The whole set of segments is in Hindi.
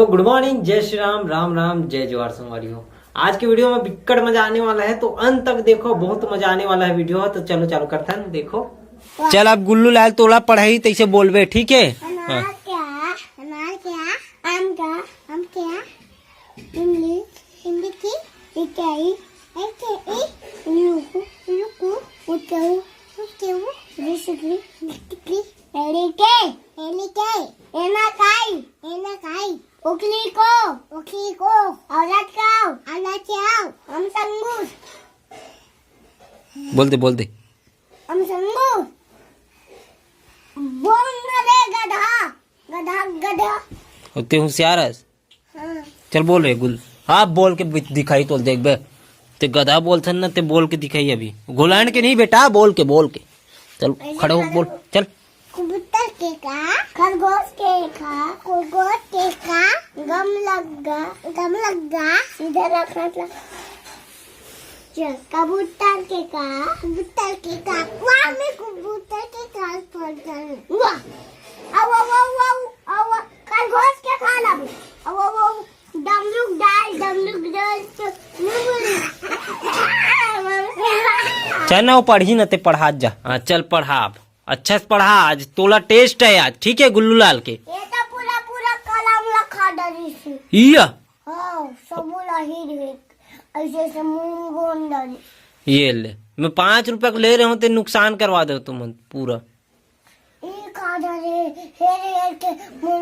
तो गुड मॉर्निंग, जय श्री राम, राम राम, जय जवाहर संगवारियों। आज की वीडियो में बिक्कट मजा आने वाला है, तो अंत तक देखो, बहुत मजा आने वाला है वीडियो। तो चलो चालू करते हैं, देखो। चल अब गुल्लू लाल तोला पढ़ाई तैसे बोलबे, ठीक है? अनार क्या आम क्या हिंदी की इकाई बोल दे हम संगू बोल ना रे गधा होते होशियार है। हाँ। चल बोल रहे गुल, हाँ बोल के दिखाई तो देख बे, ते गधा बोलते ना, ते बोल के दिखाई अभी। गुलान के नहीं बेटा, बोल के चल खड़े हो, बोल चल। कबूतर के का खरगोश के का गम लगा सीधा रखना था। चल कबूतर के का वाह मैं कबूतर के का पढ़ वाह अब खरगोश के खाना अब डमरुक डाल चल ना वो पढ़ी ना, ते पढ़ा जा। हाँ चल पढ़ा, अब अच्छा से पढ़ा। आज तोला टेस्ट है आज, ठीक है गुल्लू लाल के। ये तो पूरा कलम लखा डरी से इया हाँ सबूला ही ऐसे मुंह गोंद डरी। ये ले, मैं 5 रुपए को ले रहे हूँ, ते नुकसान करवा दो तुम पूरा। हेर के मोर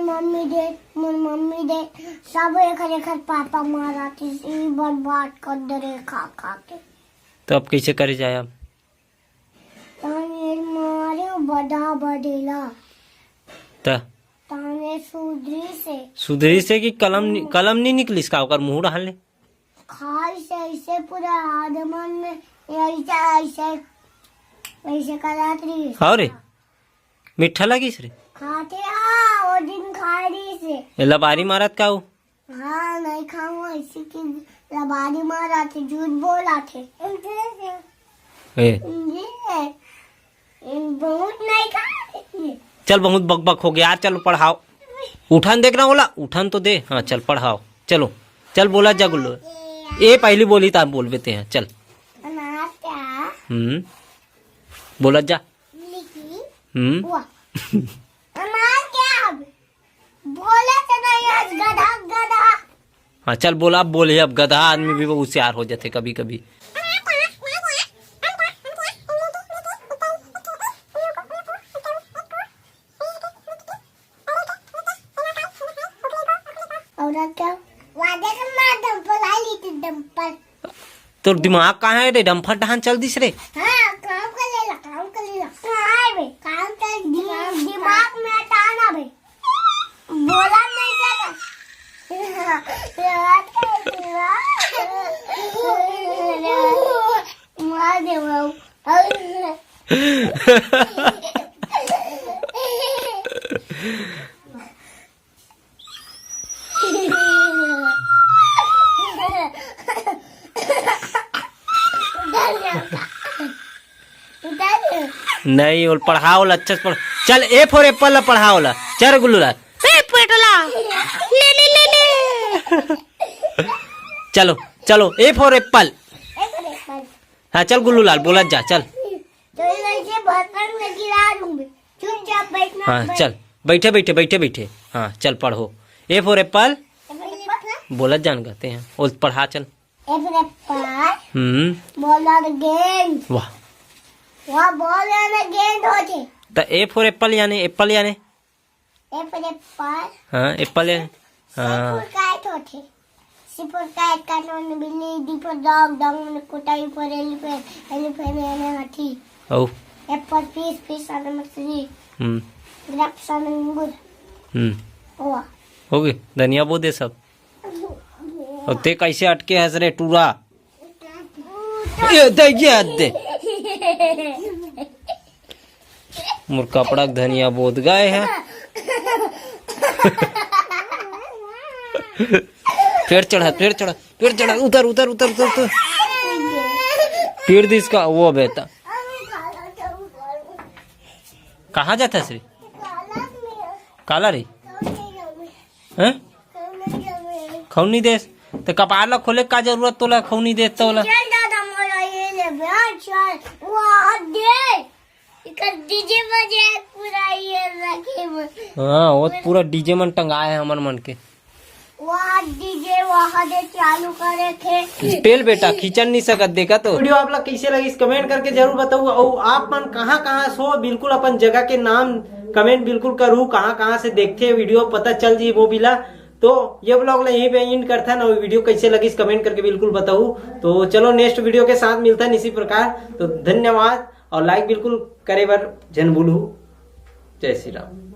मम्मी दे सब एक पापा मारा थी बर्बाद कर दे रे खा के। तो अब कैसे करे जाए? अब ताने मारे बड़ा बडेला ताने सुधरी से कि कलम नहीं निकली इसका, ओकर मुंह डालने खाई से ऐसे पूरा आदमन में ऐसे करात रही। हाँ रे, मीठा लगी रे खाते हाँ वो दिन खा रही से लबारी मारत का हो। हाँ नहीं खाऊं ऐसी की लबारी मारा थे, झूठ बोला थे। बहुत नहीं खा। चल बहुत बकबक हो गया, चलो पढ़ाओ। उठान देखना बोला, उठान तो दे। हाँ चल पढ़ाओ, चलो चल बोला जा गुल्लू। ये पहली बोली था, बोल बेते हैं। चल अनार क्या बोला जा। अनार क्या बोले तो नहीं आज गधा। हाँ चल बोला, अब बोले। अब गधा आदमी भी होशियार हो जाते कभी कभी। और क्या वादे का मार डंपर लाई ली थी डंपर। तो दिमाग कहाँ है रे? डंफर डहान चल दिस रे। हाँ काम कर लेला कहाँ बे काम कर दिमाग में हटाना बे बोला नहीं चला मार दे वो नहीं और पढ़ाओ अच्छा से पढ़। चल ए फॉर एप्पल पढ़ाओ ला। चल गुल्लू लाल ले चलो ए फॉर एप्पल। हाँ चल गुल्लू लाल बोला जा। चल चुपचाप बैठना। हाँ चल बैठे। हाँ चल पढ़ो। ए फॉर एप्पल बोला जान कहते हैं, और पढ़ा चल। गेंद वाह बॉल गेंद होते। तो ए फॉर एप्पल यानी एप्पल यानी हाँ एप्पल यानी हाँ बिल्ली डी पर डॉग कुटाई पर एलिफेंट यानी हाथी। ओ एप्पल फिश यानी मछली। ग्रेप्स यानी अंगूर। हो गए धनिया बो दे सब। और ते कैसे अटके हंस रे टूरा? दे मोर कपड़ा धनिया बोध गए हैं। पेड़ चढ़ा उतर पेड़ दिस का वो बेटा कहाँ जाता है श्री काला रे हैं? खौनी देस तो कपार ला खोले का जरूरत तोला खौनी देस तोला चल दादा मोरा ये ले बे चल वाह दे इकर डीजे बजे पूरा ये रखे हाँ वो पूरा डीजे मन टंगाए है हमन मन के वहाँ डीजे वहाँ दे चालू करे थे पेल बेटा खींचन नहीं सकत देखा तो वीडियो आप लोग कैसे लगी कमेंट करके जरूर बताओ और आप मन कहाँ सो बिल्कुल अपन जगह के नाम कमेंट बिल्कुल करूँ कहाँ से देखते हैं वीडियो पता चल जी वो बिला तो ये ब्लॉग यहीं पे एंड करता है ना वीडियो कैसे लगी कमेंट करके बिल्कुल बताओ तो चलो नेक्स्ट वीडियो के साथ मिलता है इसी प्रकार तो धन्यवाद और लाइक बिल्कुल करे बर जन भूलू जय श्री राम।